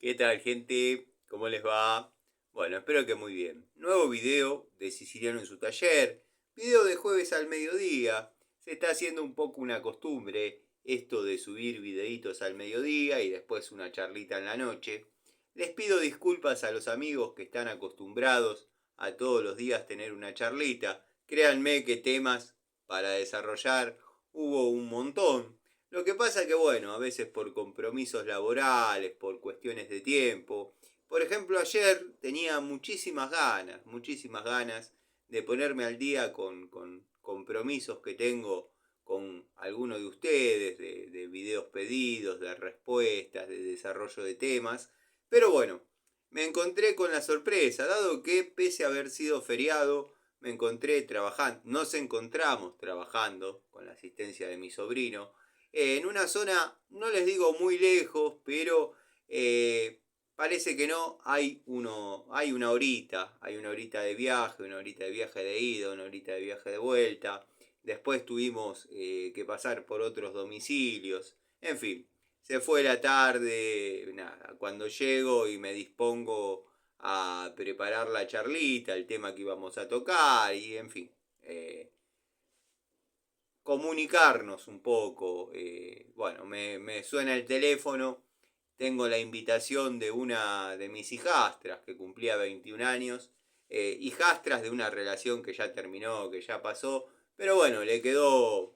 ¿Qué tal, gente? ¿Cómo les va? Bueno, espero que muy bien. Nuevo video de Siciliano en su taller. Video de jueves al mediodía. Se está haciendo un poco una costumbre esto de subir videitos al mediodía y después una charlita en la noche. Les pido disculpas a los amigos que están acostumbrados a todos los días tener una charlita. Créanme que temas para desarrollar hubo un montón. Lo que pasa que, bueno, a veces por compromisos laborales, por cuestiones de tiempo. Por ejemplo, ayer tenía muchísimas ganas de ponerme al día con compromisos que tengo con alguno de ustedes, de videos pedidos, de respuestas, de desarrollo de temas. Pero bueno, me encontré con la sorpresa, dado que pese a haber sido feriado, me encontré trabajando, nos encontramos trabajando con la asistencia de mi sobrino en una zona, no les digo muy lejos, pero parece que no, hay una horita de viaje, una horita de viaje de ida, una horita de viaje de vuelta. Después tuvimos que pasar por otros domicilios. En fin, se fue la tarde, nada, cuando llego y me dispongo a preparar la charlita, el tema que íbamos a tocar y en fin, comunicarnos un poco. Bueno, me suena el teléfono, tengo la invitación de una de mis hijastras que cumplía 21 años, hijastras de una relación que ya terminó, que ya pasó, pero bueno, le quedó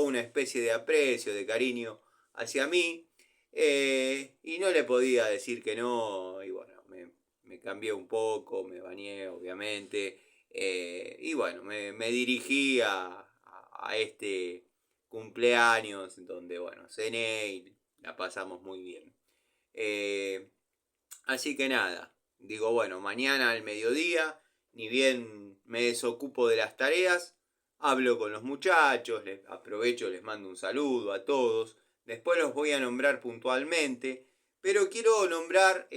una especie de aprecio, de cariño hacia mí, y no le podía decir que no, y bueno, me cambié un poco, me bañé obviamente, y bueno, me dirigí a este cumpleaños donde, bueno, cené y la pasamos muy bien. Eh, Así que nada, digo, bueno, mañana al mediodía, ni bien me desocupo de las tareas, hablo con los muchachos, les aprovecho, les mando un saludo a todos, después los voy a nombrar puntualmente, pero quiero nombrar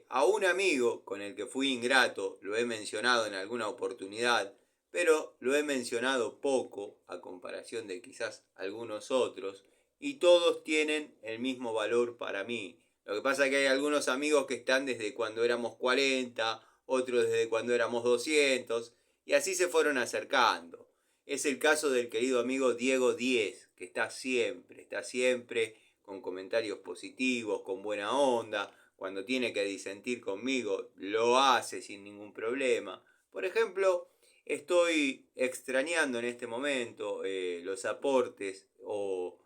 a un amigo con el que fui ingrato, lo he mencionado en alguna oportunidad, pero lo he mencionado poco a comparación de quizás algunos otros, y todos tienen el mismo valor para mí. Lo que pasa es que hay algunos amigos que están desde cuando éramos 40, otros desde cuando éramos 200, y así se fueron acercando. Es el caso del querido amigo Diego Díez, que está siempre con comentarios positivos, con buena onda. Cuando tiene que disentir conmigo, lo hace sin ningún problema. Por ejemplo, estoy extrañando en este momento los aportes o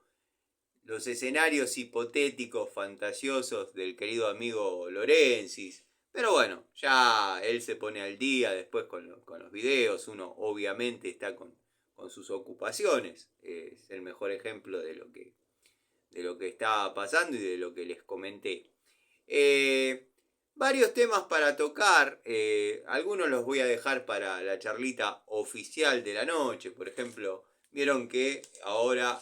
los escenarios hipotéticos, fantasiosos del querido amigo Lorensis. Pero bueno, ya él se pone al día después con los videos. Uno obviamente está con sus ocupaciones. Es el mejor ejemplo de lo que está pasando y de lo que les comenté. Eh, Varios temas para tocar. Algunos los voy a dejar para la charlita oficial de la noche. Por ejemplo, vieron que ahora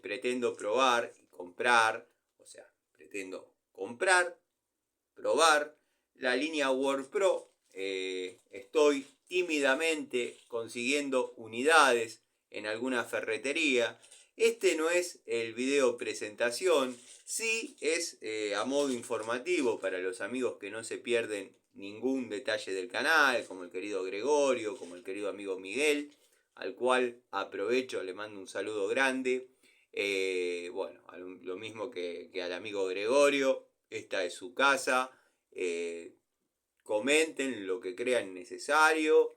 pretendo probar y comprar, o sea, pretendo comprar, probar la línea Word Pro. Estoy tímidamente consiguiendo unidades en alguna ferretería. Este no es el video presentación, sí es a modo informativo para los amigos que no se pierden ningún detalle del canal, como el querido Gregorio, como el querido amigo Miguel, al cual aprovecho, le mando un saludo grande. Bueno, lo mismo que al amigo Gregorio, esta es su casa. eh, Comenten lo que crean necesario.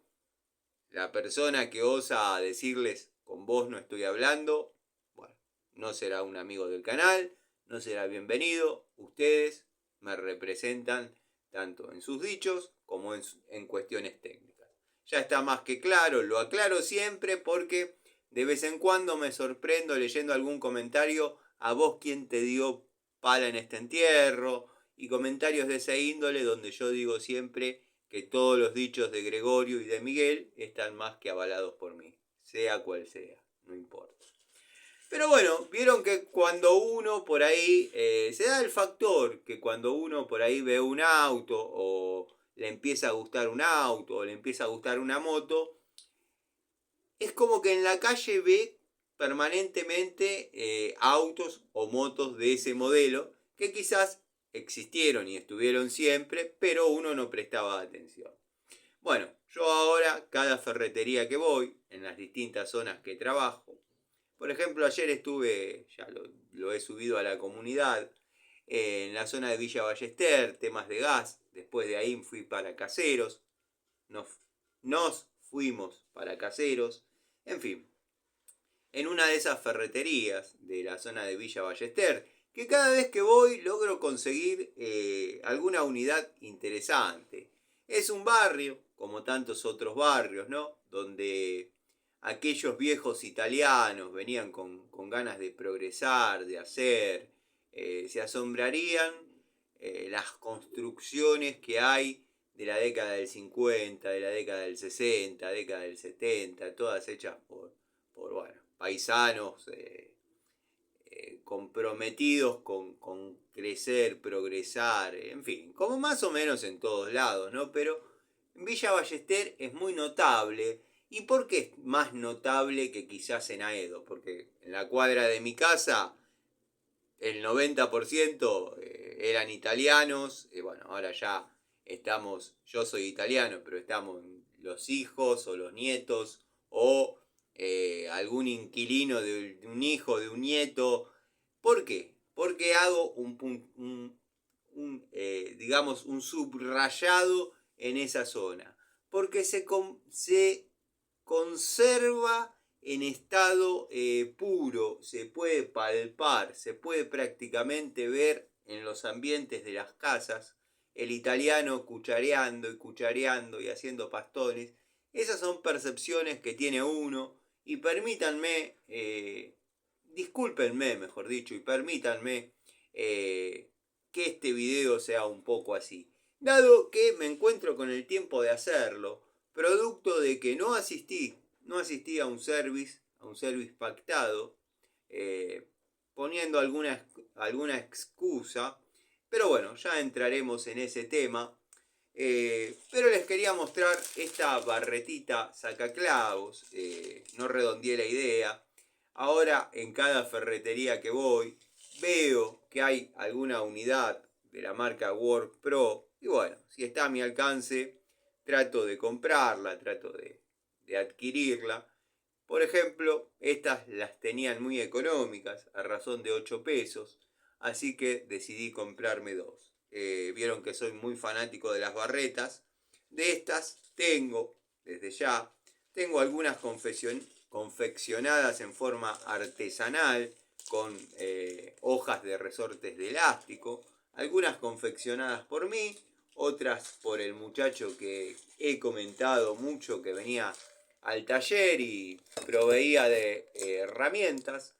La persona que osa decirles con vos no estoy hablando, bueno, no será un amigo del canal, no será bienvenido. Ustedes me representan tanto en sus dichos como en cuestiones técnicas. Ya está más que claro, lo aclaro siempre porque de vez en cuando me sorprendo leyendo algún comentario, a vos quién te dio pala en este entierro, y comentarios de esa índole donde yo digo siempre que todos los dichos de Gregorio y de Miguel están más que avalados por mí, sea cual sea, no importa. Pero bueno, vieron que cuando uno por ahí, se da el factor que cuando uno por ahí ve un auto o le empieza a gustar un auto o le empieza a gustar una moto, es como que en la calle ve permanentemente autos o motos de ese modelo que quizás existieron y estuvieron siempre, pero uno no prestaba atención. Bueno, yo ahora, cada ferretería que voy, en las distintas zonas que trabajo, por ejemplo, ayer estuve, ya lo he subido a la comunidad, en la zona de Villa Ballester, temas de gas. Después de ahí fui para Caseros. Nos fuimos para Caseros. En fin, en una de esas ferreterías de la zona de Villa Ballester, que cada vez que voy logro conseguir alguna unidad interesante. Es un barrio, como tantos otros barrios, ¿no? Donde aquellos viejos italianos venían con ganas de progresar, de hacer, se asombrarían las construcciones que hay de la década del 50, de la década del 60, década del 70, todas hechas por bueno, paisanos comprometidos con crecer, progresar, en fin, como más o menos en todos lados, ¿no? Pero en Villa Ballester es muy notable. ¿Y por qué es más notable que quizás en Aedo? Porque en la cuadra de mi casa el 90% eran italianos. Bueno, ahora ya estamos, yo soy italiano, pero estamos los hijos o los nietos o algún inquilino de un hijo, de un nieto. ¿Por qué? Porque hago digamos, un subrayado en esa zona. Porque se conserva en estado puro, se puede palpar, se puede prácticamente ver en los ambientes de las casas el italiano cuchareando y cuchareando y haciendo pastones. Esas son percepciones que tiene uno y permítanme, discúlpenme mejor dicho, y permítanme que este video sea un poco así. Dado que me encuentro con el tiempo de hacerlo, producto de que no asistí a un service pactado, poniendo alguna excusa, pero bueno, ya entraremos en ese tema. Pero les quería mostrar esta barretita sacaclavos, no redondeé la idea. Ahora en cada ferretería que voy veo que hay alguna unidad de la marca Work Pro y bueno, si está a mi alcance trato de comprarla, trato de adquirirla. Por ejemplo, estas las tenían muy económicas, a razón de 8 pesos, así que decidí comprarme dos. Vieron que soy muy fanático de las barretas. De estas tengo, desde ya, tengo algunas confeccionadas en forma artesanal, con hojas de resortes de elástico, algunas confeccionadas por mí, otras por el muchacho que he comentado mucho que venía al taller y proveía de herramientas,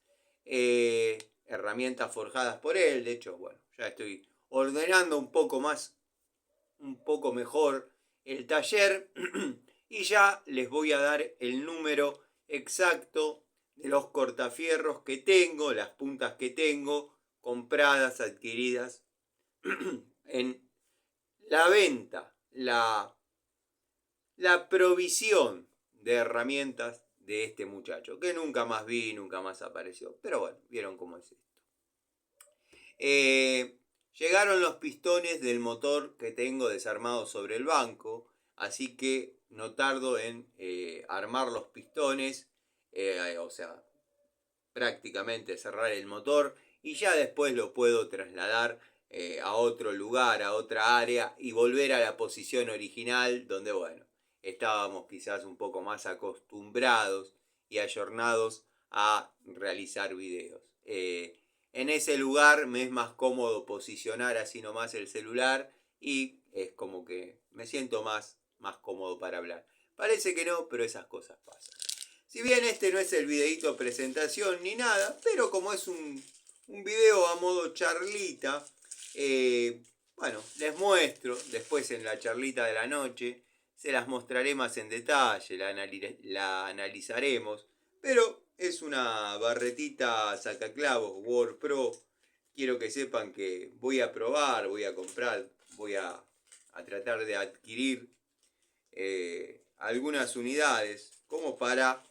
herramientas forjadas por él. De hecho, bueno, ya estoy ordenando un poco más, un poco mejor el taller y ya les voy a dar el número exacto de los cortafierros que tengo, las puntas que tengo compradas, adquiridas en la venta, la provisión de herramientas de este muchacho, que nunca más vi, nunca más apareció. Pero bueno, vieron cómo es esto. Llegaron los pistones del motor que tengo desarmado sobre el banco, así que no tardo en armar los pistones, o sea, prácticamente cerrar el motor y ya después lo puedo trasladar a otro lugar, a otra área y volver a la posición original donde, bueno, estábamos quizás un poco más acostumbrados y ayornados a realizar videos. En ese lugar me es más cómodo posicionar así nomás el celular y es como que me siento más cómodo para hablar. Parece que no, pero esas cosas pasan. Si bien este no es el videito presentación ni nada, pero como es un video a modo charlita, bueno, les muestro, después en la charlita de la noche, se las mostraré más en detalle, la analizaremos, pero es una barretita sacaclavos Work Pro. Quiero que sepan que voy a probar, voy a comprar, voy a tratar de adquirir algunas unidades como para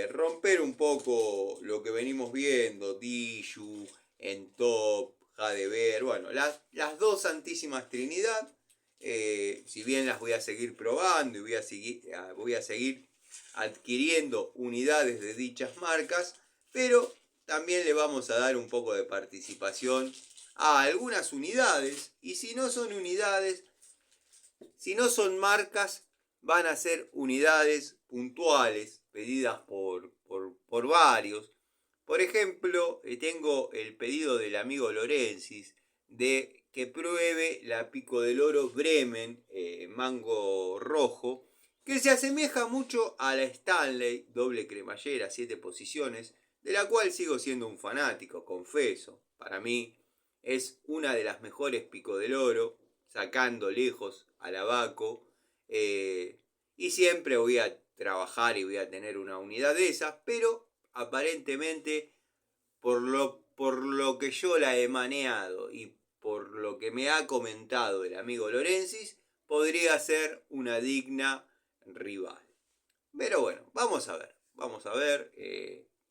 romper un poco lo que venimos viendo, Diju, Entop, Jadever, bueno, las dos Santísimas Trinidad, si bien las voy a seguir probando y voy a seguir adquiriendo unidades de dichas marcas, pero también le vamos a dar un poco de participación a algunas unidades, y si no son unidades, si no son marcas, van a ser unidades puntuales pedidas por varios. Por ejemplo, tengo el pedido del amigo Lorensis de que pruebe la Pico del Oro Bremen mango rojo, que se asemeja mucho a la Stanley doble cremallera, 7 posiciones, de la cual sigo siendo un fanático, confeso. Para mí es una de las mejores Pico del Oro, sacando lejos al Abaco, y siempre voy a trabajar y voy a tener una unidad de esas, pero aparentemente por lo que yo la he maneado y por lo que me ha comentado el amigo Lorensis, podría ser una digna rival. Pero bueno, vamos a ver.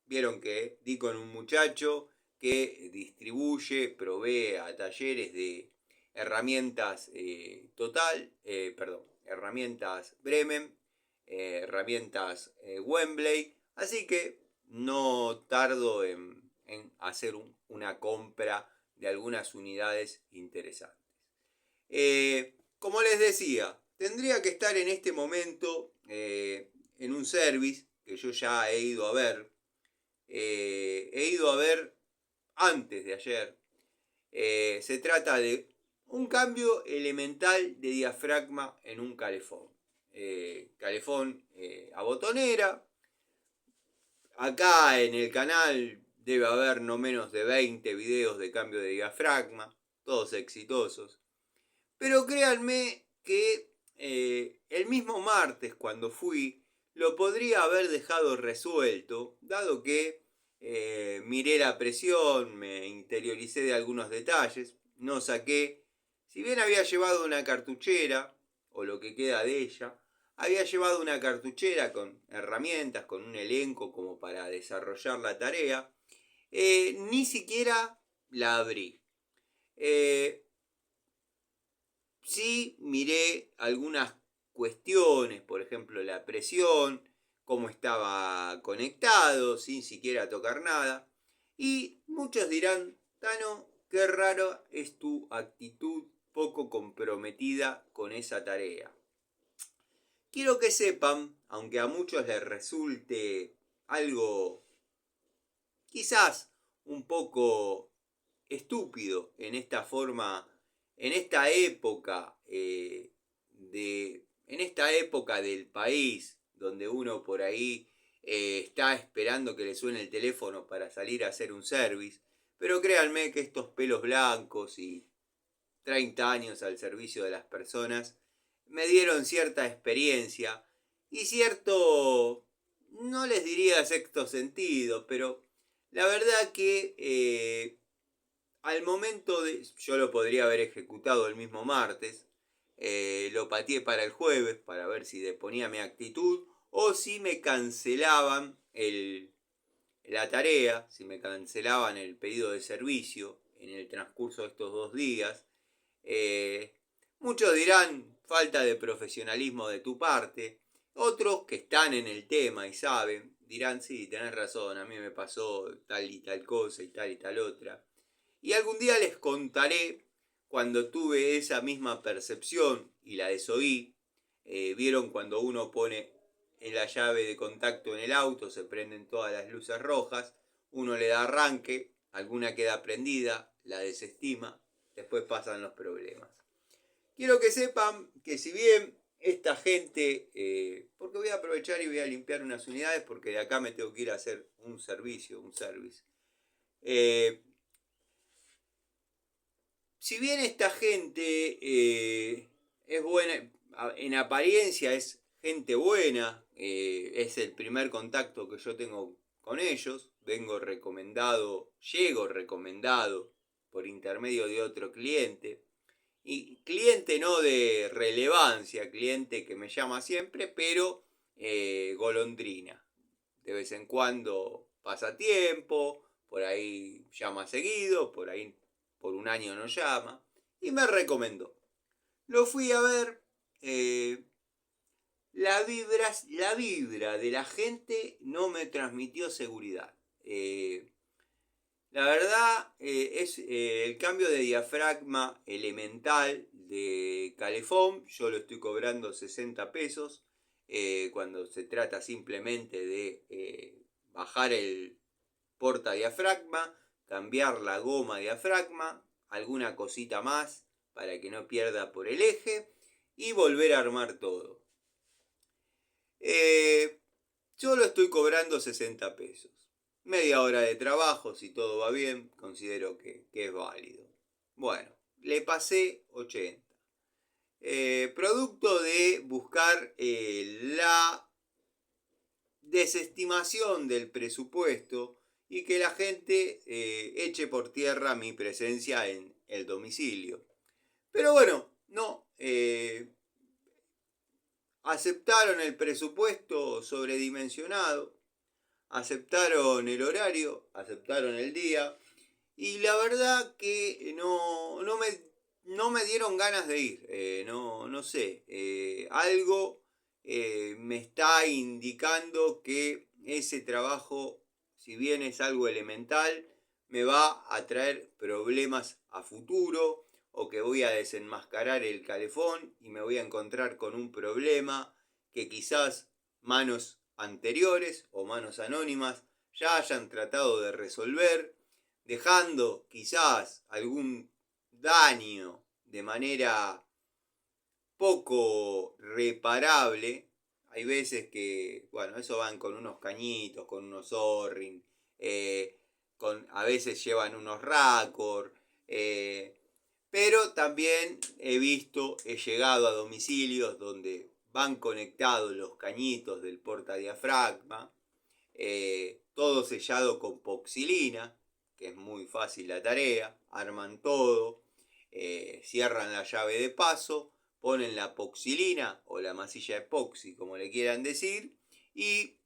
Vieron que di con un muchacho que distribuye, provee a talleres de herramientas herramientas Bremen, herramientas Wembley, así que no tardo en hacer una compra de algunas unidades interesantes. Como les decía, tendría que estar en este momento en un service que yo ya he ido a ver. He ido a ver antes de ayer. Se trata de un cambio elemental de diafragma en un calefón. Calefón a botonera. Acá en el canal debe haber no menos de 20 videos de cambio de diafragma, todos exitosos. Pero créanme que el mismo martes cuando fui lo podría haber dejado resuelto, dado que miré la presión, me interioricé de algunos detalles, no saqué, si bien había llevado una cartuchera, o lo que queda de ella, había llevado una cartuchera con herramientas, con un elenco como para desarrollar la tarea, ni siquiera la abrí. Sí miré algunas cuestiones, por ejemplo la presión, cómo estaba conectado, sin siquiera tocar nada. Y muchos dirán, Tano, qué raro es tu actitud poco comprometida con esa tarea. Quiero que sepan, aunque a muchos les resulte algo quizás un poco estúpido en esta forma, en esta época en esta época del país donde uno por ahí está esperando que le suene el teléfono para salir a hacer un service, pero créanme que estos pelos blancos y 30 años al servicio de las personas me dieron cierta experiencia y cierto, no les diría sexto sentido, pero la verdad que al momento de... Yo lo podría haber ejecutado el mismo martes, lo pateé para el jueves para ver si deponía mi actitud o si me cancelaban la tarea, si me cancelaban el pedido de servicio en el transcurso de estos 2 días. Muchos dirán falta de profesionalismo de tu parte, otros que están en el tema y saben dirán sí, tenés razón, a mí me pasó tal y tal cosa y tal otra. Y algún día les contaré cuando tuve esa misma percepción y la desoí. Vieron cuando uno pone en la llave de contacto en el auto, se prenden todas las luces rojas, uno le da arranque, alguna queda prendida, la desestima, después pasan los problemas. Quiero que sepan que si bien esta gente, porque voy a aprovechar y voy a limpiar unas unidades porque de acá me tengo que ir a hacer un service. Si bien esta gente es buena, en apariencia es gente buena, es el primer contacto que yo tengo con ellos, llego recomendado por intermedio de otro cliente, y cliente no de relevancia, cliente que me llama siempre, pero golondrina. De vez en cuando pasa tiempo, por ahí llama seguido, por por un año no llama, y me recomendó. Lo fui a ver, la vibra de la gente no me transmitió seguridad. La verdad es el cambio de diafragma elemental de Calefón. Yo lo estoy cobrando 60 pesos cuando se trata simplemente de bajar el porta diafragma, cambiar la goma diafragma, alguna cosita más para que no pierda por el eje y volver a armar todo. Yo lo estoy cobrando 60 pesos. Media hora de trabajo, si todo va bien, considero que es válido. Bueno, le pasé 80. Producto de buscar la desestimación del presupuesto y que la gente eche por tierra mi presencia en el domicilio. Pero bueno, no. Aceptaron el presupuesto sobredimensionado, aceptaron el horario, aceptaron el día y la verdad que no me dieron ganas de ir. No sé, algo me está indicando que ese trabajo, si bien es algo elemental, me va a traer problemas a futuro o que voy a desenmascarar el calefón y me voy a encontrar con un problema que quizás manos anteriores o manos anónimas ya hayan tratado de resolver, dejando quizás algún daño de manera poco reparable. Hay veces que, bueno, eso van con unos cañitos, con unos O-ring, a veces llevan unos Raccord, pero también he llegado a domicilios donde van conectados los cañitos del portadiafragma, todo sellado con poxilina, que es muy fácil la tarea, arman todo, cierran la llave de paso, ponen la poxilina o la masilla epoxi, como le quieran decir, y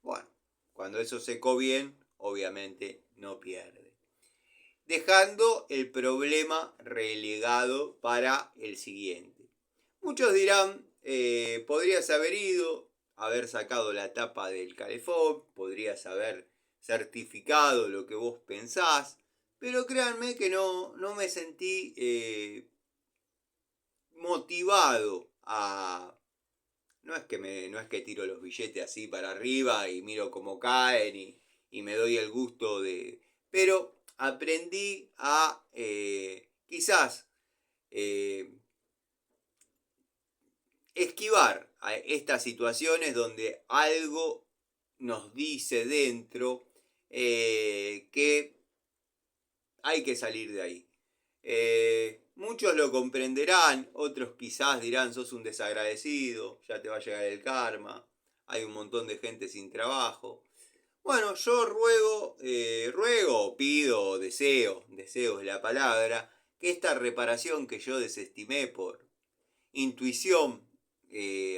bueno, cuando eso secó bien, obviamente no pierde. Dejando el problema relegado para el siguiente. Muchos dirán, podrías haber ido, haber sacado la tapa del calefón, podrías haber certificado lo que vos pensás, pero créanme que no me sentí motivado a... No es que tiro los billetes así para arriba y miro cómo caen y me doy el gusto de... Pero aprendí a quizás esquivar a estas situaciones donde algo nos dice dentro que hay que salir de ahí. Muchos lo comprenderán, otros quizás dirán sos un desagradecido, ya te va a llegar el karma, hay un montón de gente sin trabajo. Bueno, yo ruego, pido, deseo es la palabra, que esta reparación que yo desestimé por intuición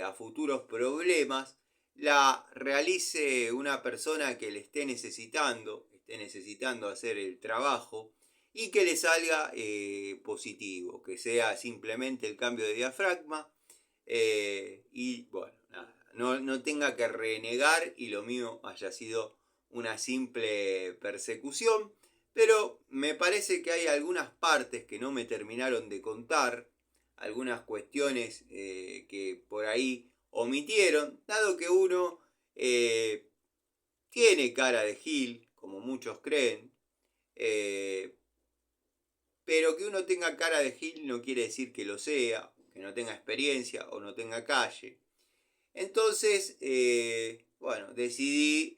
a futuros problemas, la realice una persona que le esté necesitando hacer el trabajo y que le salga positivo, que sea simplemente el cambio de diafragma y bueno, nada, no tenga que renegar y lo mío haya sido una simple persecución, pero me parece que hay algunas partes que no me terminaron de contar, algunas cuestiones que por ahí omitieron, dado que uno tiene cara de gil, como muchos creen, pero que uno tenga cara de gil no quiere decir que lo sea, que no tenga experiencia o no tenga calle. Entonces, bueno, decidí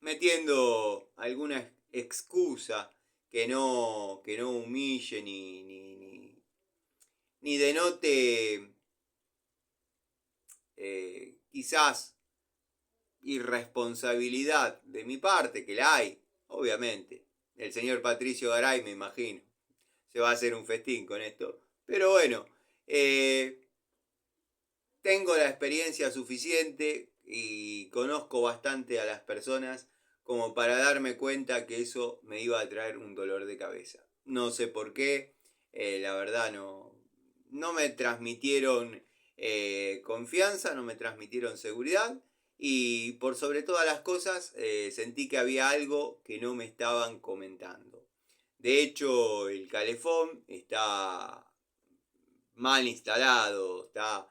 metiendo alguna excusa que no humille ni denote quizás irresponsabilidad de mi parte, que la hay, obviamente. El señor Patricio Garay, me imagino, se va a hacer un festín con esto. Pero bueno, tengo la experiencia suficiente y conozco bastante a las personas como para darme cuenta que eso me iba a traer un dolor de cabeza. No sé por qué, la verdad no me transmitieron confianza, no me transmitieron seguridad y por sobre todas las cosas sentí que había algo que no me estaban comentando. De hecho, el calefón está mal instalado, está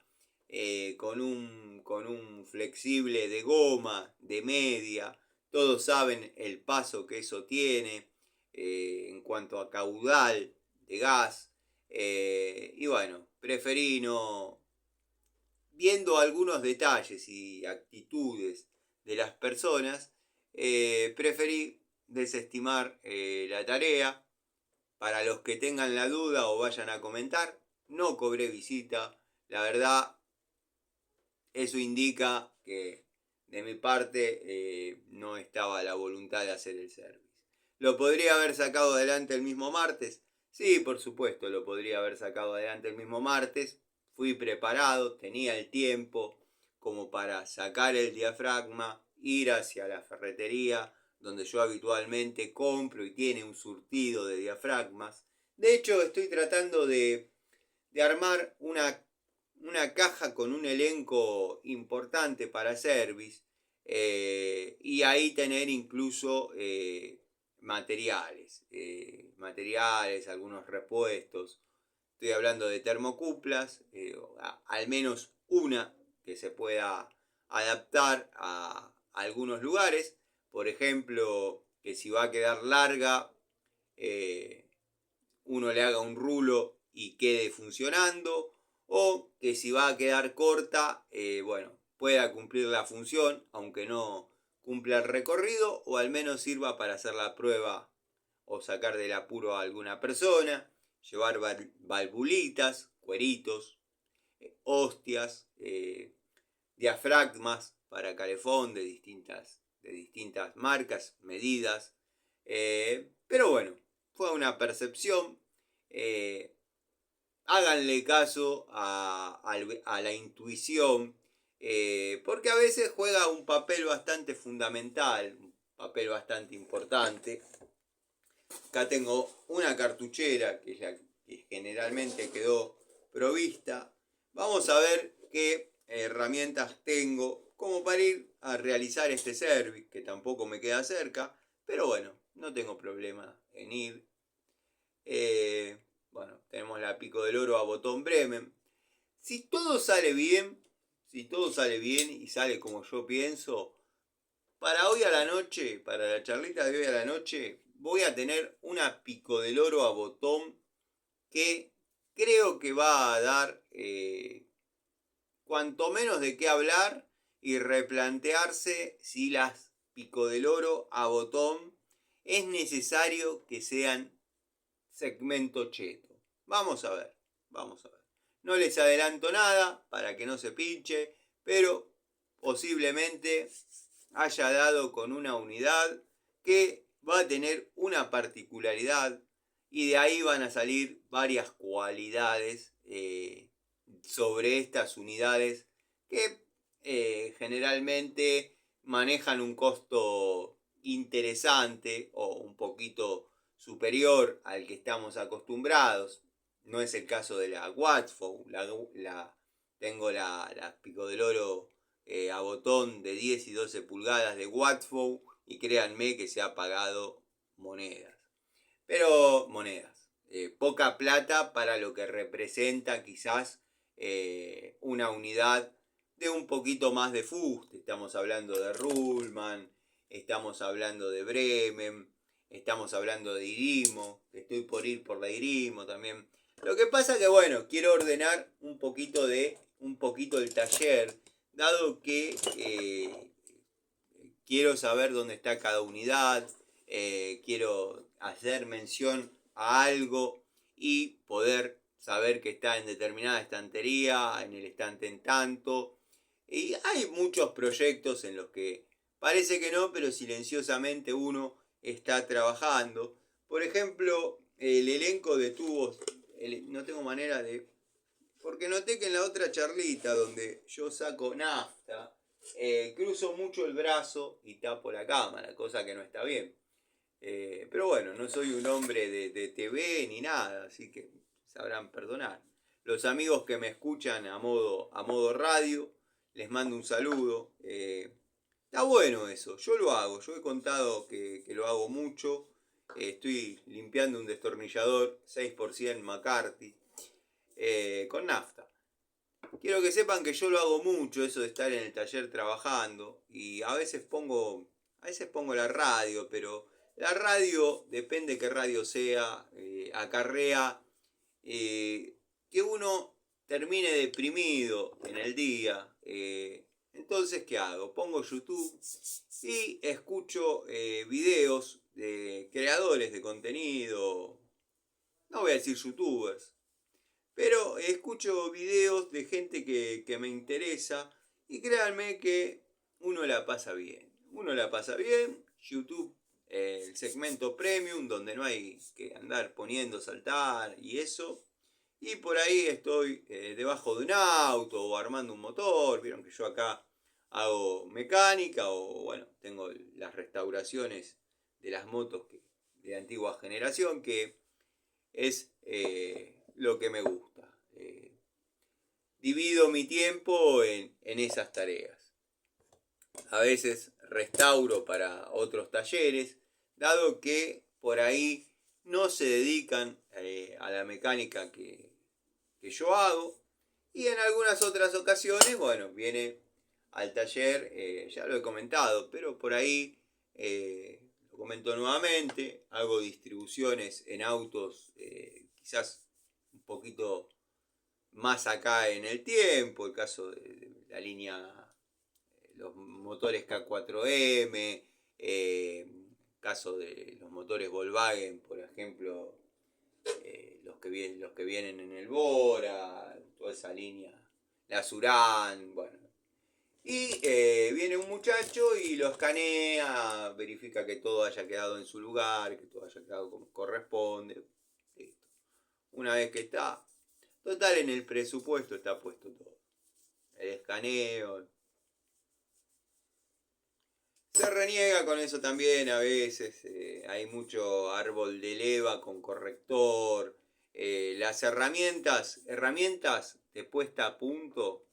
con un flexible de goma, de media. Todos saben el paso que eso tiene en cuanto a caudal de gas. Y bueno, preferí no, viendo algunos detalles y actitudes de las personas, preferí desestimar la tarea. Para los que tengan la duda o vayan a comentar, no cobré visita. La verdad, eso indica que de mi parte no estaba la voluntad de hacer el service. ¿Lo podría haber sacado adelante el mismo martes? Sí, por supuesto, lo podría haber sacado adelante el mismo martes. Fui preparado, tenía el tiempo como para sacar el diafragma, ir hacia la ferretería donde yo habitualmente compro y tiene un surtido de diafragmas. De hecho, estoy tratando de armar una caja con un elenco importante para service y ahí tener incluso materiales, algunos repuestos. Estoy hablando de termocuplas, al menos una que se pueda adaptar a algunos lugares. Por ejemplo, que si va a quedar larga, uno le haga un rulo y quede funcionando, o que si va a quedar corta, bueno, pueda cumplir la función, aunque no cumpla el recorrido, o al menos sirva para hacer la prueba o sacar del apuro a alguna persona, llevar valvulitas, cueritos, hostias, diafragmas para calefón de distintas marcas, medidas. Pero bueno, fue una percepción. Háganle caso a la intuición, porque a veces juega un papel bastante fundamental, un papel bastante importante. Acá tengo una cartuchera, que es la que generalmente quedó provista. Vamos a ver qué herramientas tengo como para ir a realizar este service, que tampoco me queda cerca, pero bueno, no tengo problema en ir. Bueno, tenemos la Pico del Oro a botón Bremen. Si todo sale bien, y sale como yo pienso, para hoy a la noche, para la charlita de hoy a la noche, voy a tener una Pico del Oro a botón que creo que va a dar cuanto menos de qué hablar y replantearse si las Pico del Oro a botón es necesario que sean segmento cheto. Vamos a ver. No les adelanto nada para que no se pinche, pero posiblemente haya dado con una unidad que va a tener una particularidad y de ahí van a salir varias cualidades sobre estas unidades que generalmente manejan un costo interesante o un poquito superior al que estamos acostumbrados. No es el caso de la Watfow. Tengo la Pico del Oro a botón de 10 y 12 pulgadas de Watfow y créanme que se ha pagado monedas. Pero monedas. Poca plata para lo que representa quizás una unidad de un poquito más de fuste. Estamos hablando de Ruhlmann, estamos hablando de Bremen, estamos hablando de Irimo, que estoy por ir por la Irimo también. Lo que pasa que bueno, quiero ordenar un poquito el taller, dado que quiero saber dónde está cada unidad, quiero hacer mención a algo y poder saber que está en determinada estantería, en el estante en tanto. Y hay muchos proyectos en los que parece que no, pero silenciosamente uno está trabajando. Por ejemplo, el elenco de tubos, no tengo manera de... Porque noté que en la otra charlita donde yo saco nafta, cruzo mucho el brazo y tapo la cámara, cosa que no está bien. Pero bueno, no soy un hombre de TV ni nada, así que sabrán perdonar. Los amigos que me escuchan a modo radio, les mando un saludo. Está bueno eso, yo lo hago, yo he contado que lo hago mucho. Estoy limpiando un destornillador 6x100 McCarthy con nafta. Quiero que sepan que yo lo hago mucho, eso de estar en el taller trabajando. Y a veces pongo la radio, pero la radio, depende qué radio sea, acarrea que uno termine deprimido en el día. Entonces, ¿qué hago? Pongo YouTube y escucho videos de creadores de contenido. No voy a decir youtubers, pero escucho videos de gente que me interesa y créanme que uno la pasa bien. Uno la pasa bien. YouTube, el segmento premium, donde no hay que andar poniendo, saltar y eso. Y por ahí estoy debajo de un auto o armando un motor. Vieron que yo acá hago mecánica o bueno, tengo las restauraciones de las motos de antigua generación, que es lo que me gusta. Divido mi tiempo en esas tareas. A veces restauro para otros talleres, dado que por ahí no se dedican a la mecánica que yo hago. Y en algunas otras ocasiones, bueno, viene al taller, ya lo he comentado, pero por ahí lo comento nuevamente, hago distribuciones en autos quizás un poquito más acá en el tiempo, el caso de la línea, los motores K4M, caso de los motores Volkswagen, por ejemplo, los que vienen en el Bora, toda esa línea, la Surán, bueno. Y viene un muchacho y lo escanea, verifica que todo haya quedado en su lugar, que todo haya quedado como corresponde. Listo. Una vez que está, total, en el presupuesto está puesto todo. El escaneo. Se reniega con eso también a veces. Hay mucho árbol de leva con corrector. Las herramientas de puesta a punto.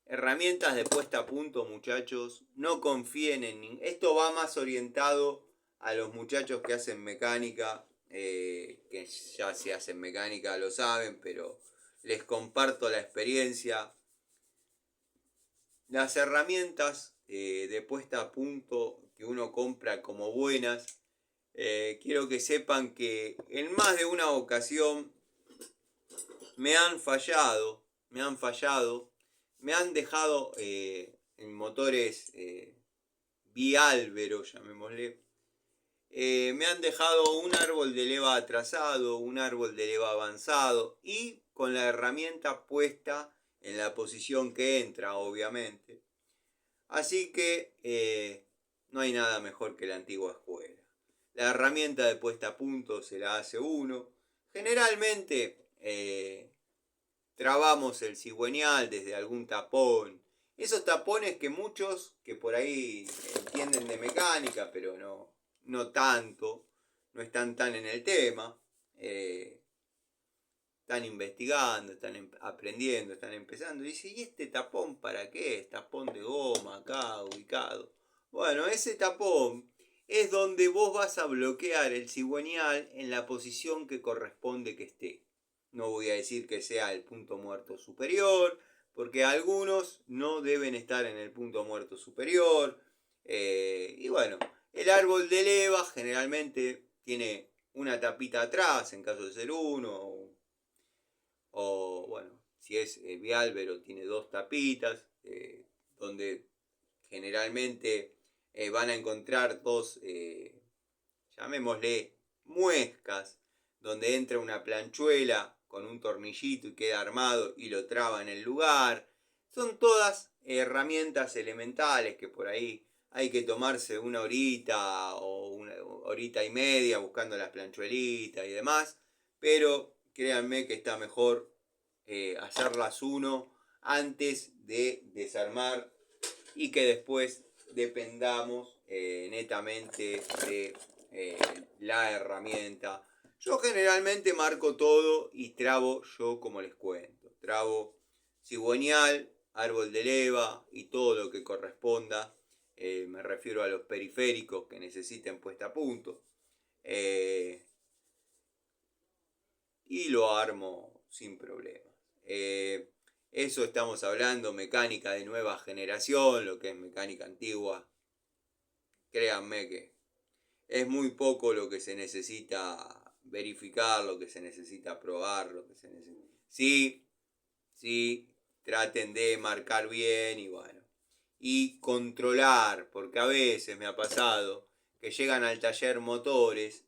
Herramientas de puesta a punto, muchachos. No confíen en... Esto va más orientado a los muchachos que hacen mecánica. Que ya si hacen mecánica lo saben, pero les comparto la experiencia. Las herramientas de puesta a punto que uno compra como buenas, quiero que sepan que en más de una ocasión me han fallado, me han dejado en motores biálvero, llamémosle, me han dejado un árbol de leva atrasado, un árbol de leva avanzado y con la herramienta puesta en la posición que entra, obviamente. Así que no hay nada mejor que la antigua escuela. La herramienta de puesta a punto se la hace uno. Generalmente trabamos el cigüeñal desde algún tapón. Esos tapones que muchos que por ahí entienden de mecánica, pero no tanto, no están tan en el tema. Están investigando, están aprendiendo, están empezando. Y dice, ¿y este tapón para qué es? Tapón de goma acá ubicado. Bueno, ese tapón es donde vos vas a bloquear el cigüeñal en la posición que corresponde que esté. No voy a decir que sea el punto muerto superior, porque algunos no deben estar en el punto muerto superior. Y bueno, el árbol de leva generalmente tiene una tapita atrás, en caso de ser uno, o bueno, si es biálvero tiene dos tapitas, donde generalmente van a encontrar dos, llamémosle muescas, donde entra una planchuela con un tornillito y queda armado y lo traba en el lugar. Son todas herramientas elementales que por ahí hay que tomarse una horita o una horita y media buscando las planchuelitas y demás, pero créanme que está mejor hacerlas uno antes de desarmar y que después dependamos netamente de la herramienta. Yo generalmente marco todo y trabo yo como les cuento. Trabo cigüeñal, árbol de leva y todo lo que corresponda. Me refiero a los periféricos que necesiten puesta a punto. Y lo armo sin problema. Eso estamos hablando, mecánica de nueva generación, lo que es mecánica antigua. Créanme que es muy poco lo que se necesita verificar, lo que se necesita probar, lo que se necesita. Sí, traten de marcar bien y bueno. Y controlar, porque a veces me ha pasado que llegan al taller motores,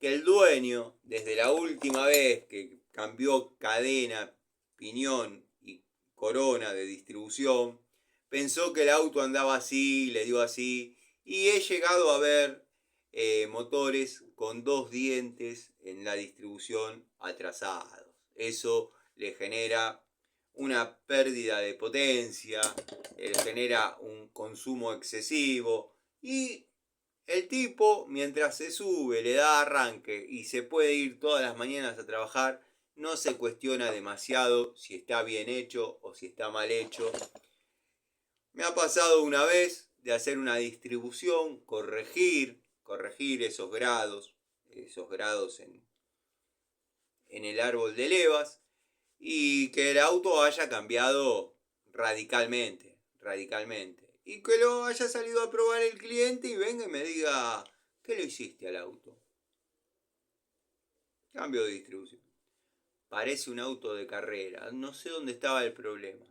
que el dueño, desde la última vez que cambió cadena, piñón y corona de distribución, pensó que el auto andaba así, le dio así, y he llegado a ver motores con 2 dientes en la distribución atrasados. Eso le genera una pérdida de potencia, le genera un consumo excesivo y el tipo, mientras se sube, le da arranque y se puede ir todas las mañanas a trabajar, no se cuestiona demasiado si está bien hecho o si está mal hecho. Me ha pasado una vez de hacer una distribución, corregir esos grados en el árbol de levas y que el auto haya cambiado radicalmente. Y que lo haya salido a probar el cliente y venga y me diga, ¿qué le hiciste al auto? Cambio de distribución. Parece un auto de carrera. No sé dónde estaba el problema.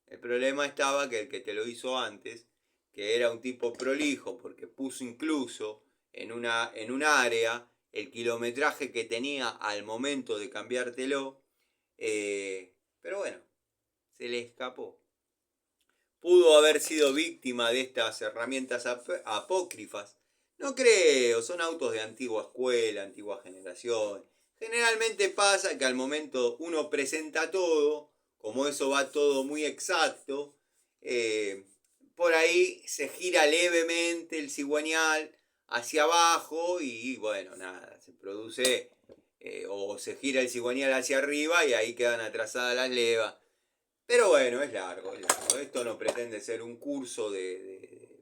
El problema estaba que el que te lo hizo antes, que era un tipo prolijo, porque puso incluso en un área el kilometraje que tenía al momento de cambiártelo. Pero bueno, se le escapó. Pudo haber sido víctima de estas herramientas apócrifas. No creo, son autos de antigua escuela, antigua generación. Generalmente pasa que al momento uno presenta todo, como eso va todo muy exacto, por ahí se gira levemente el cigüeñal hacia abajo y bueno, nada, se produce, o se gira el cigüeñal hacia arriba y ahí quedan atrasadas las levas. Pero bueno, es largo. Esto no pretende ser un curso de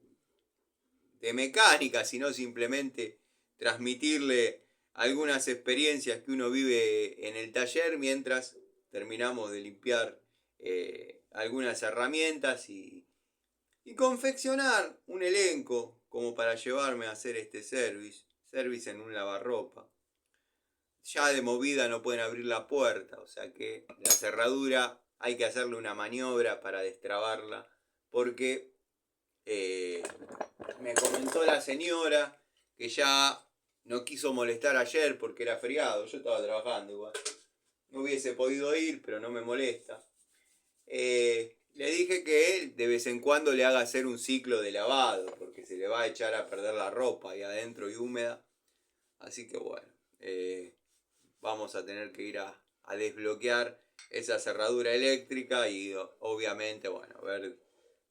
mecánica, sino simplemente transmitirle algunas experiencias que uno vive en el taller mientras terminamos de limpiar algunas herramientas y confeccionar un elenco como para llevarme a hacer este service en un lavarropa. Ya de movida no pueden abrir la puerta, o sea que la cerradura hay que hacerle una maniobra para destrabarla, porque me comentó la señora que ya no quiso molestar ayer porque era feriado, yo estaba trabajando igual, no hubiese podido ir, pero no me molesta. Le dije que de vez en cuando le haga hacer un ciclo de lavado, porque se le va a echar a perder la ropa ahí adentro y húmeda, así que bueno, vamos a tener que ir a desbloquear esa cerradura eléctrica y obviamente, bueno, ver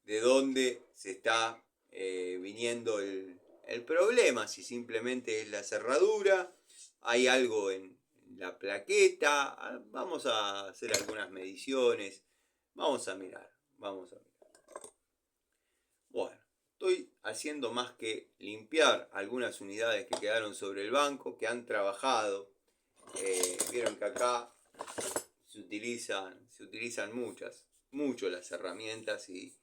de dónde se está viniendo el problema, si simplemente es la cerradura, hay algo en la plaqueta, vamos a hacer algunas mediciones, vamos a mirar. Bueno, estoy haciendo más que limpiar algunas unidades que quedaron sobre el banco, que han trabajado. Vieron que acá se utilizan mucho las herramientas y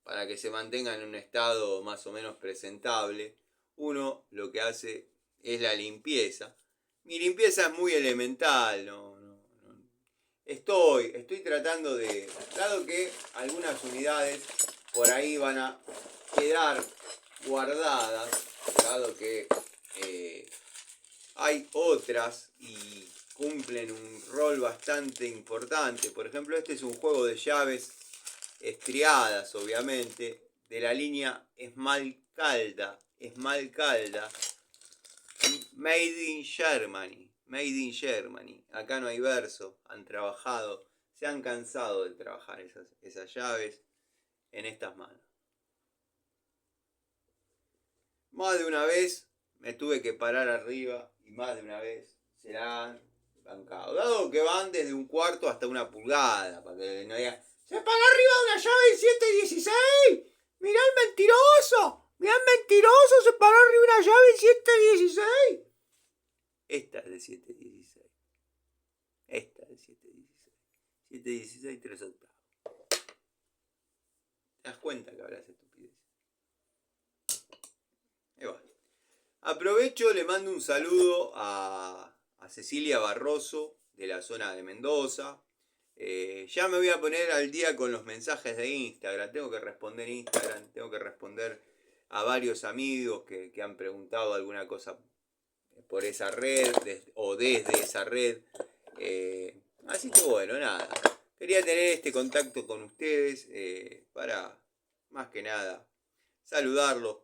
para que se mantengan en un estado más o menos presentable, uno lo que hace es la limpieza. Mi limpieza es muy elemental, Estoy tratando de, dado que algunas unidades por ahí van a quedar guardadas, dado que hay otras y cumplen un rol bastante importante. Por ejemplo, este es un juego de llaves estriadas, obviamente, de la línea Esmalcalda. Made in Germany. Acá no hay verso, han trabajado, se han cansado de trabajar esas llaves. en estas manos. Más de una vez me tuve que parar arriba y más de una vez se la han bancado. Dado que van desde un cuarto hasta una pulgada, para que no diga, ¡se paró arriba de una llave de 716! ¡Mirá el mentiroso! ¡Mirá el mentiroso! ¡Se paró arriba de una llave de 716! Esta es de 716. Esta es de 716. 716, 3 octavos. ¿Te das cuenta que hablas estupidez? Y bueno. Aprovecho, le mando un saludo a Cecilia Barroso, de la zona de Mendoza. Ya me voy a poner al día con los mensajes de Instagram. Tengo que responder Instagram, tengo que responder a varios amigos que han preguntado alguna cosa por esa red o desde esa red. Así que bueno, nada. Quería tener este contacto con ustedes para, más que nada, saludarlos,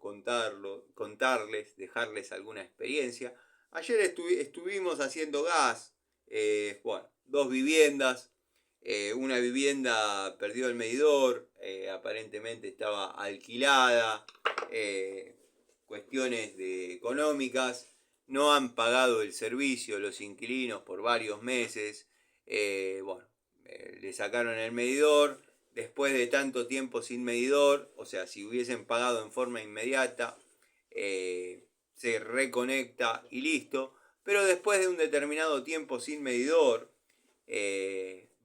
contarles, dejarles alguna experiencia. Ayer estuvimos haciendo gas, bueno, 2 viviendas. Una vivienda perdió el medidor, aparentemente estaba alquilada, cuestiones económicas, no han pagado el servicio los inquilinos por varios meses, bueno, le sacaron el medidor, después de tanto tiempo sin medidor, o sea, si hubiesen pagado en forma inmediata, se reconecta y listo, pero después de un determinado tiempo sin medidor,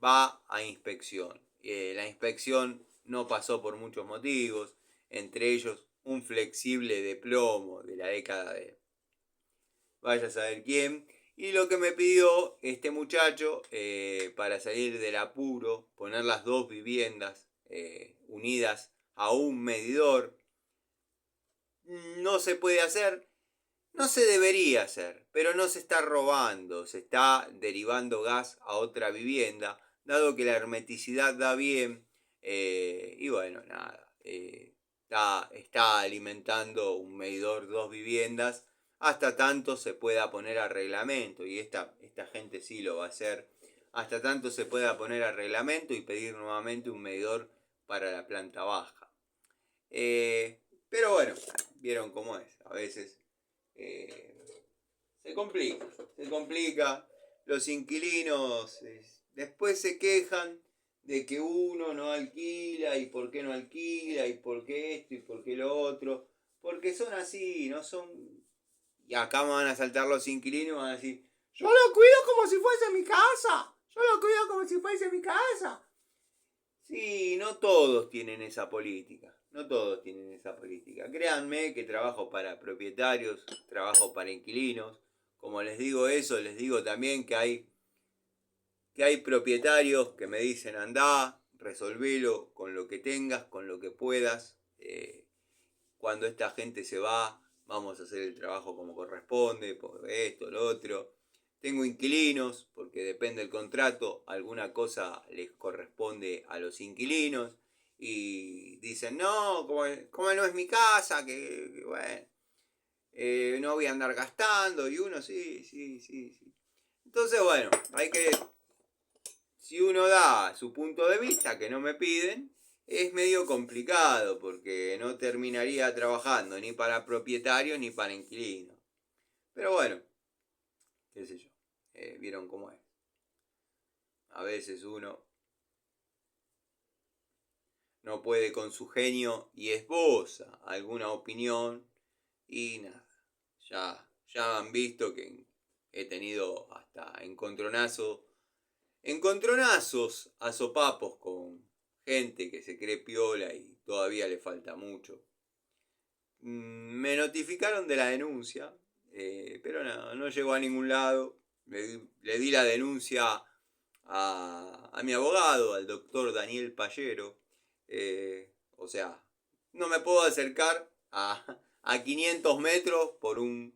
va a inspección. La inspección no pasó por muchos motivos, entre ellos un flexible de plomo de la década de vaya a saber quién. Y lo que me pidió este muchacho para salir del apuro, poner las 2 viviendas unidas a un medidor, no se puede hacer, no se debería hacer, pero no se está robando, se está derivando gas a otra vivienda, dado que la hermeticidad da bien, y bueno, nada, está alimentando un medidor 2 viviendas, hasta tanto se pueda poner a reglamento, y esta gente sí lo va a hacer, hasta tanto se pueda poner a reglamento y pedir nuevamente un medidor para la planta baja. Pero bueno, vieron cómo es, a veces se complica, los inquilinos después se quejan de que uno no alquila y por qué no alquila y por qué esto y por qué lo otro, porque son así, no son... Y acá me van a saltar los inquilinos y van a decir, yo lo cuido como si fuese mi casa, yo lo cuido como si fuese mi casa. Sí, no todos tienen esa política, no todos tienen esa política. Créanme que trabajo para propietarios, trabajo para inquilinos. Como les digo eso, les digo también que hay propietarios que me dicen andá, resolvelo con lo que tengas, con lo que puedas. Cuando esta gente se va, vamos a hacer el trabajo como corresponde, por esto, lo otro. Tengo inquilinos, porque depende del contrato, alguna cosa les corresponde a los inquilinos. Y dicen, no, como no es mi casa, que bueno, no voy a andar gastando. Y uno, sí. Entonces, bueno, si uno da su punto de vista, que no me piden, es medio complicado porque no terminaría trabajando ni para propietarios ni para inquilinos. Pero bueno, qué sé yo, vieron cómo es. A veces uno no puede con su genio y esboza alguna opinión y nada. Ya han visto que he tenido hasta encontronazos a sopapos con gente que se cree piola y todavía le falta mucho. Me notificaron de la denuncia, pero no llegó a ningún lado. Le di la denuncia a mi abogado, al doctor Daniel Pallero. O sea, no me puedo acercar a 500 metros por un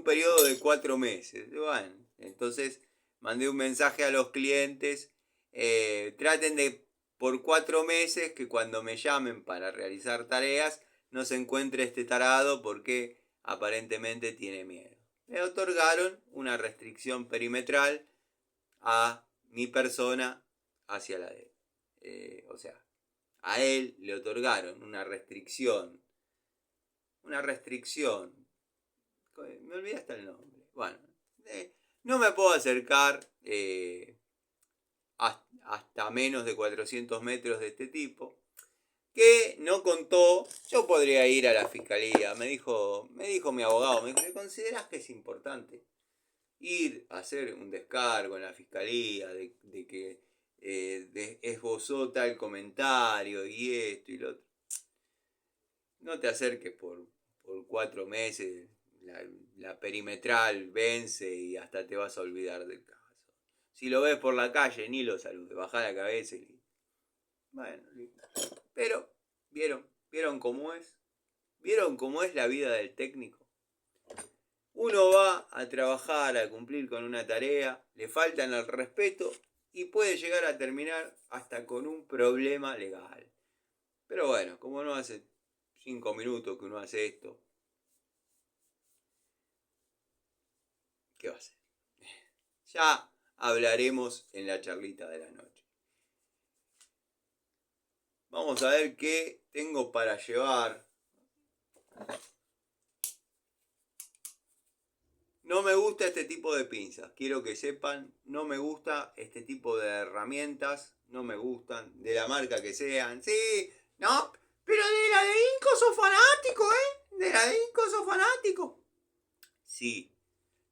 periodo de 4 meses. Bueno, entonces mandé un mensaje a los clientes. Traten de por 4 meses que cuando me llamen para realizar tareas no se encuentre este tarado porque aparentemente tiene miedo. Me otorgaron una restricción perimetral a mi persona hacia la de él. O sea, A él le otorgaron una restricción. Una restricción. Me olvidé hasta el nombre. Bueno, no me puedo acercar hasta menos de 400 metros de este tipo. Que no contó, yo podría ir a la fiscalía. Me dijo mi abogado, me dijo, ¿considerás que es importante ir a hacer un descargo en la fiscalía de que esbozó tal comentario y esto y lo otro? No te acerques por 4 meses, la perimetral vence y hasta te vas a olvidar del caso. Si lo ves por la calle, ni lo saludes, bajá la cabeza y... Bueno, pero, ¿vieron cómo es? ¿Vieron cómo es la vida del técnico? Uno va a trabajar, a cumplir con una tarea, le faltan al respeto y puede llegar a terminar hasta con un problema legal. Pero bueno, como no hace 5 minutos que uno hace esto, ¿qué va a hacer? Ya hablaremos en la charlita de la noche. Vamos a ver qué tengo para llevar. No me gusta este tipo de pinzas, quiero que sepan, no me gusta este tipo de herramientas, no me gustan, de la marca que sean. Sí, no, pero de la de Inco sos fanático, ¿eh? De la de Inco sos fanático. Sí,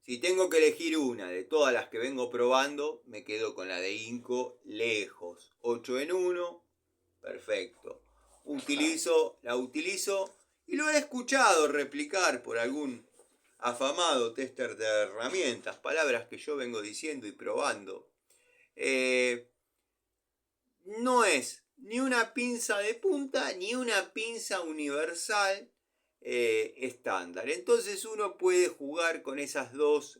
si tengo que elegir una de todas las que vengo probando, me quedo con la de Inco lejos. 8 en 1, perfecto. La utilizo y lo he escuchado replicar por algún afamado tester de herramientas, palabras que yo vengo diciendo y probando. No es ni una pinza de punta ni una pinza universal estándar. Entonces uno puede jugar con esas dos,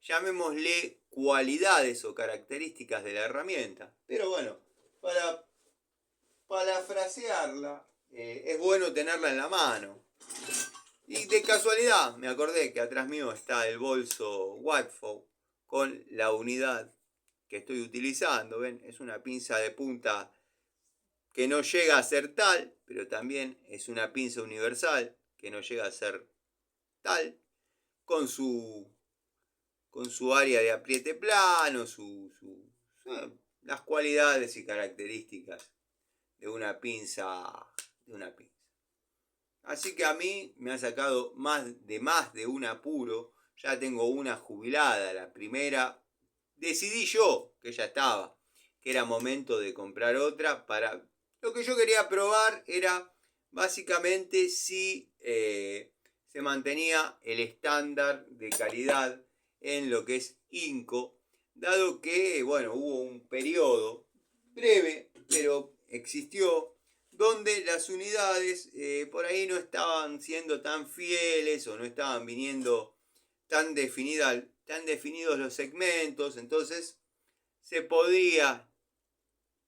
llamémosle cualidades o características de la herramienta. Pero bueno, para parafrasearla, es bueno tenerla en la mano. Y de casualidad me acordé que atrás mío está el bolso Watford con la unidad que estoy utilizando. ¿Ven? Es una pinza de punta que no llega a ser tal, pero también es una pinza universal que no llega a ser tal, con su área de apriete plano, las cualidades y características de una pinza. Así que a mí me ha sacado más de un apuro. Ya tengo una jubilada, la primera. Decidí yo, que ya estaba, que era momento de comprar otra. Lo que yo quería probar era básicamente si se mantenía el estándar de calidad en lo que es Inco. Dado que, bueno, hubo un periodo breve, pero existió, donde las unidades por ahí no estaban siendo tan fieles o no estaban viniendo tan definidos los segmentos. Entonces se podía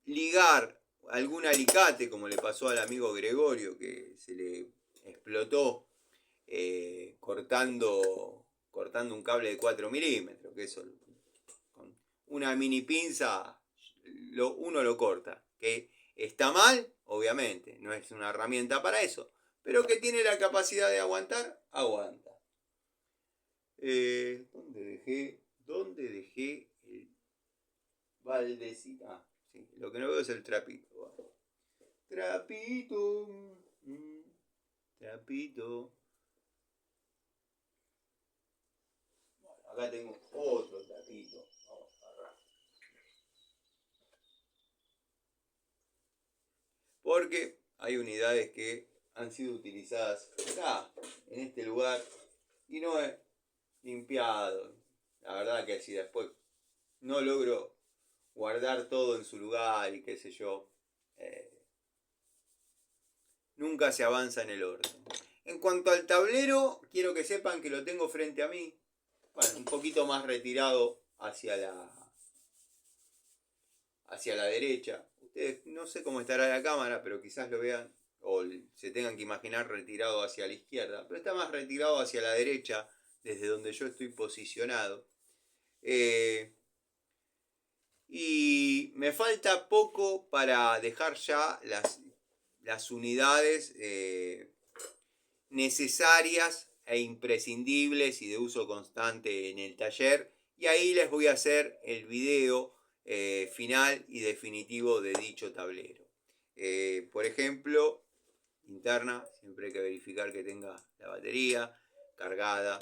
ligar algún alicate, como le pasó al amigo Gregorio, que se le explotó cortando un cable de 4 milímetros, que eso con una mini pinza uno lo corta. Que está mal, obviamente, no es una herramienta para eso, pero que tiene la capacidad de aguantar, aguanta. ¿Dónde dejé el baldecito? Ah, sí, lo que no veo es el trapito. Bueno. Trapito. Bueno, acá tengo otro trapito. Vamos a agarrar. Porque hay unidades que han sido utilizadas acá, en este lugar, y no he limpiado. La verdad que si después no logro guardar todo en su lugar y qué sé yo, nunca se avanza en el orden. En cuanto al tablero, quiero que sepan que lo tengo frente a mí, bueno, un poquito más retirado hacia la derecha. Ustedes no sé cómo estará la cámara, pero quizás lo vean o se tengan que imaginar retirado hacia la izquierda, pero está más retirado hacia la derecha desde donde yo estoy posicionado. Y me falta poco para dejar ya las unidades necesarias e imprescindibles y de uso constante en el taller. Y ahí les voy a hacer el video final y definitivo de dicho tablero. Por ejemplo, interna, siempre hay que verificar que tenga la batería cargada.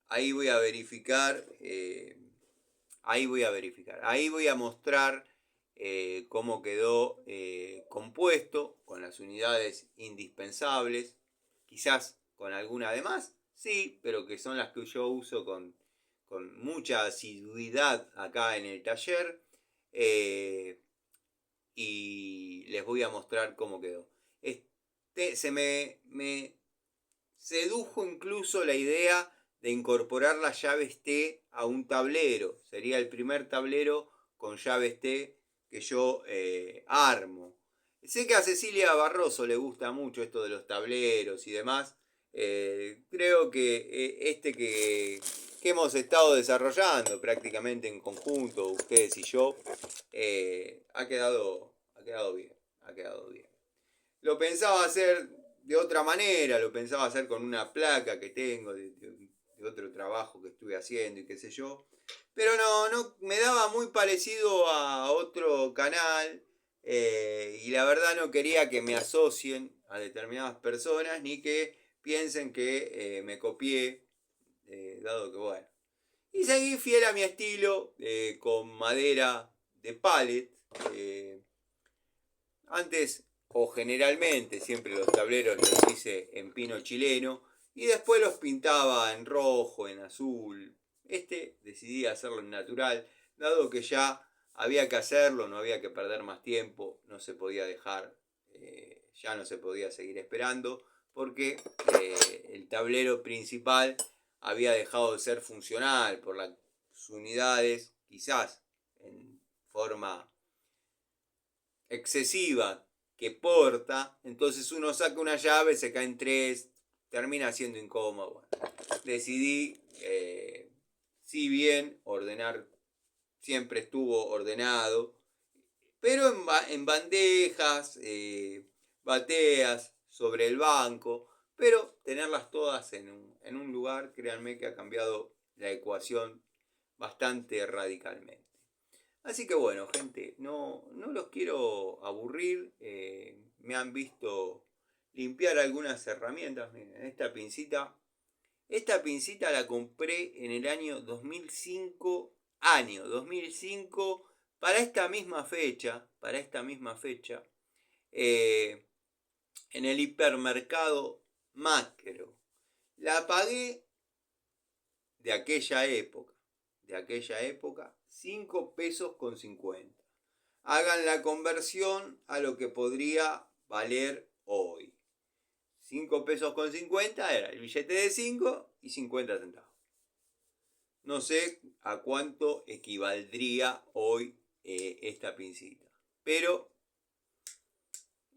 Ahí voy a verificar, ahí voy a mostrar cómo quedó compuesto con las unidades indispensables, quizás con alguna de más, sí, pero que son las que yo uso con mucha asiduidad acá en el taller. Y les voy a mostrar cómo quedó. Se me sedujo incluso la idea de incorporar las llaves T a un tablero. Sería el primer tablero con llaves T que yo armo. Sé que a Cecilia Barroso le gusta mucho esto de los tableros y demás. Creo que este que hemos estado desarrollando prácticamente en conjunto, ustedes y yo, ha quedado bien. Ha quedado bien. Lo pensaba hacer de otra manera, lo pensaba hacer con una placa que tengo de otro trabajo que estuve haciendo y qué sé yo. Pero no me daba muy parecido a otro canal y la verdad no quería que me asocien a determinadas personas ni que piensen que me copié, dado que bueno. Y seguí fiel a mi estilo con madera de pallet. Antes o generalmente siempre los tableros los hice en pino chileno y después los pintaba en rojo, en azul. Decidí hacerlo en natural, dado que ya había que hacerlo, no había que perder más tiempo, no se podía dejar, ya no se podía seguir esperando, porque el tablero principal había dejado de ser funcional por las unidades, quizás en forma excesiva que porta, entonces uno saca una llave, se caen tres, termina siendo incómodo. Bueno, decidí, si bien ordenar siempre estuvo ordenado, pero en bandejas, bateas, sobre el banco, pero tenerlas todas en un lugar, créanme que ha cambiado la ecuación bastante radicalmente. Así que bueno, gente, no los quiero aburrir. Me han visto limpiar algunas herramientas. Miren, esta pincita. Esta pincita la compré en el año 2005. Año 2005. Para esta misma fecha. En el hipermercado Macro. La pagué de aquella época. 5 pesos con 50. Hagan la conversión a lo que podría valer hoy. 5 pesos con 50 era el billete de 5 y 50 centavos. No sé a cuánto equivaldría hoy esta pincita. Pero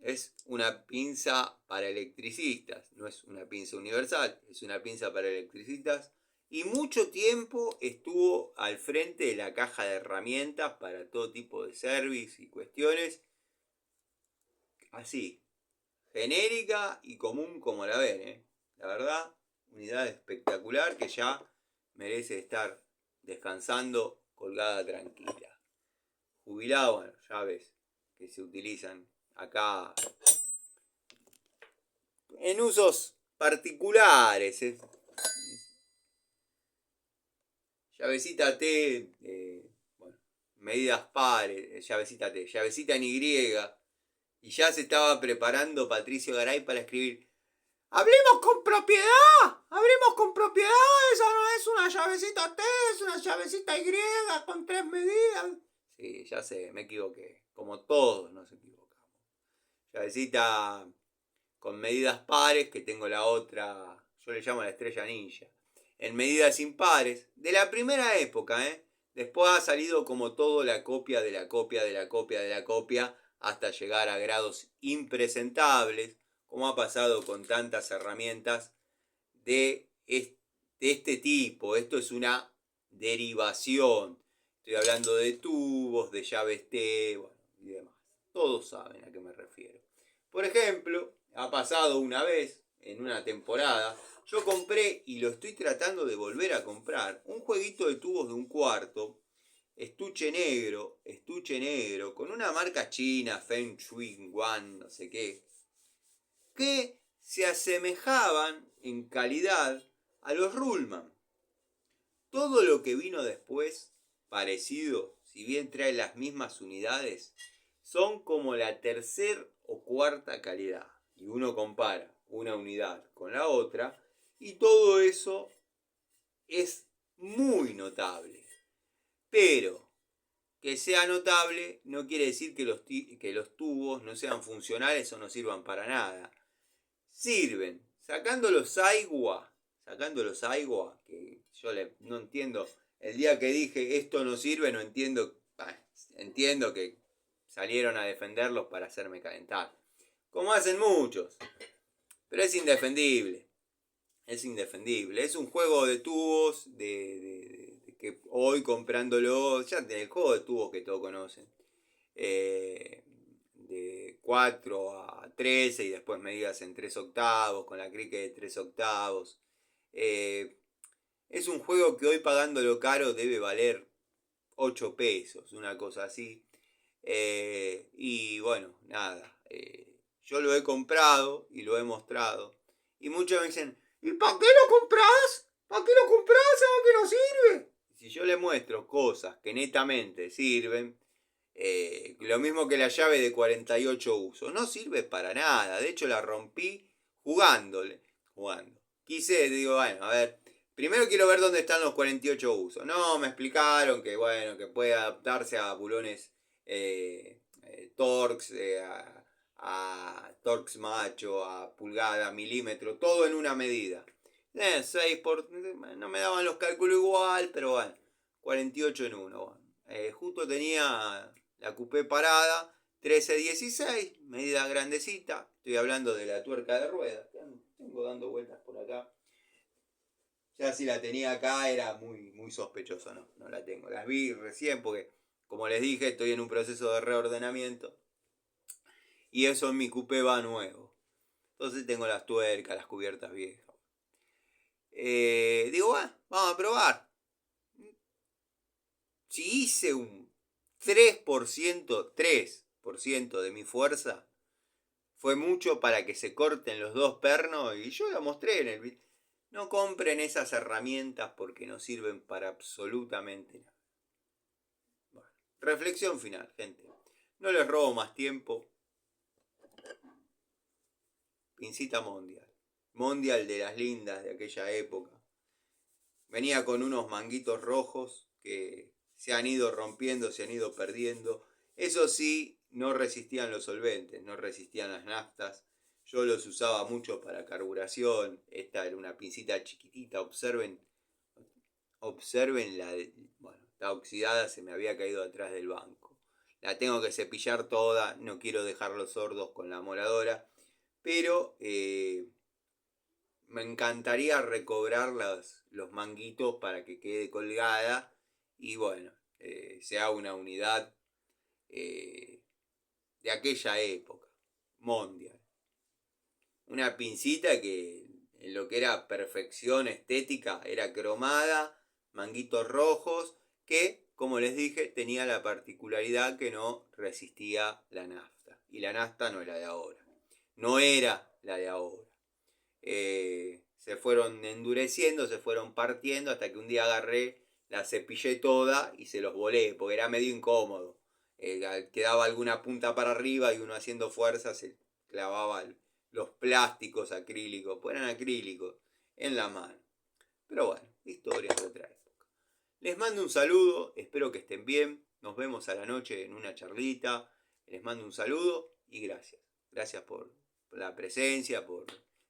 es una pinza para electricistas. No es una pinza universal. Es una pinza para electricistas. Y mucho tiempo estuvo al frente de la caja de herramientas para todo tipo de service y cuestiones. Así, genérica y común como la ven. La verdad, unidad espectacular que ya merece estar descansando colgada tranquila. Jubilado, bueno, llaves que se utilizan acá en usos particulares. Llavecita T, bueno, medidas pares, llavecita T, llavecita en Y. Y ya se estaba preparando Patricio Garay para escribir: ¡Hablemos con propiedad! ¡Hablemos con propiedad! Esa no es una llavecita T, es una llavecita Y con 3 medidas. Sí, ya sé, me equivoqué. Como todos nos equivocamos. Llavecita con medidas pares, que tengo la otra, yo le llamo la estrella ninja. En medidas impares, de la primera época, Después ha salido como todo la copia de la copia de la copia de la copia, hasta llegar a grados impresentables, como ha pasado con tantas herramientas de este tipo. Esto es una derivación. Estoy hablando de tubos, de llaves T, bueno, y demás. Todos saben a qué me refiero. Por ejemplo, ha pasado una vez, en una temporada, yo compré, y lo estoy tratando de volver a comprar, un jueguito de tubos de un cuarto, estuche negro, con una marca china, Feng Shui Wan, no sé qué, que se asemejaban en calidad a los Rullman. Todo lo que vino después, parecido, si bien trae las mismas unidades, son como la tercer o cuarta calidad. Y uno compara una unidad con la otra y todo eso es muy notable. Pero que sea notable no quiere decir que los tubos no sean funcionales o no sirvan para nada. Sirven. Sacando los Aiwa, que yo no entiendo. El día que dije esto no sirve, no entiendo. Entiendo que salieron a defenderlos para hacerme calentar. Como hacen muchos. Pero es indefendible. Es indefendible. Es un juego de tubos que hoy comprándolo, ya el juego de tubos que todos conocen. De 4 a 13 y después medidas en 3 octavos, con la cricket de 3 octavos. Es un juego que hoy pagándolo caro debe valer 8 pesos, una cosa así. Y bueno, nada. Yo lo he comprado y lo he mostrado. Y muchos me dicen, ¿y para qué lo compras? ¿Para qué lo compras? ¿Sabes que no sirve? Si yo le muestro cosas que netamente sirven, lo mismo que la llave de 48 usos, no sirve para nada. De hecho la rompí jugando. Quise, digo, bueno, a ver, primero quiero ver dónde están los 48 usos. No, me explicaron que bueno, que puede adaptarse a bulones Torx, a Torx macho, a pulgada, milímetro, todo en una medida. 6 por... No me daban los cálculos igual, pero bueno, 48 en uno. Bueno. Justo tenía la coupé parada, 13-16, medida grandecita. Estoy hablando de la tuerca de rueda. Tengo dando vueltas por acá. Ya si la tenía acá era muy, muy sospechoso. No la tengo. Las vi recién porque, como les dije, estoy en un proceso de reordenamiento. Y eso en mi coupé va nuevo. Entonces tengo las tuercas, las cubiertas viejas. Digo, bueno, vamos a probar. Si hice un 3% de mi fuerza, fue mucho para que se corten los dos pernos y yo lo mostré en el video. No compren esas herramientas porque no sirven para absolutamente nada. Bueno, reflexión final, gente. No les robo más tiempo. Pincita Mondial. Mondial de las lindas de aquella época. Venía con unos manguitos rojos que se han ido rompiendo, se han ido perdiendo. Eso sí, no resistían los solventes, no resistían las naftas. Yo los usaba mucho para carburación. Esta era una pincita chiquitita. Observen la... Bueno, está oxidada, se me había caído atrás del banco. La tengo que cepillar toda. No quiero dejarlos sordos con la moladora. Pero me encantaría recobrar los manguitos para que quede colgada. Y bueno, sea una unidad de aquella época. Mondial. Una pincita que en lo que era perfección estética era cromada, manguitos rojos, que, como les dije, tenía la particularidad que no resistía la nafta. Y la nafta no era de ahora. No era la de ahora. Se fueron endureciendo, se fueron partiendo, hasta que un día agarré, la cepillé toda y se los volé, porque era medio incómodo. Quedaba alguna punta para arriba y uno haciendo fuerza se clavaba los plásticos acrílicos, pues eran acrílicos, en la mano. Pero bueno, historias de otra época. Les mando un saludo, espero que estén bien. Nos vemos a la noche en una charlita. Les mando un saludo y gracias. Gracias por la presencia,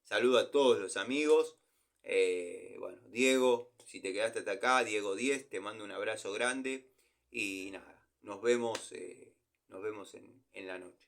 saludo a todos los amigos. Bueno, Diego, si te quedaste hasta acá, Diego 10, te mando un abrazo grande. Y nada, nos vemos en la noche.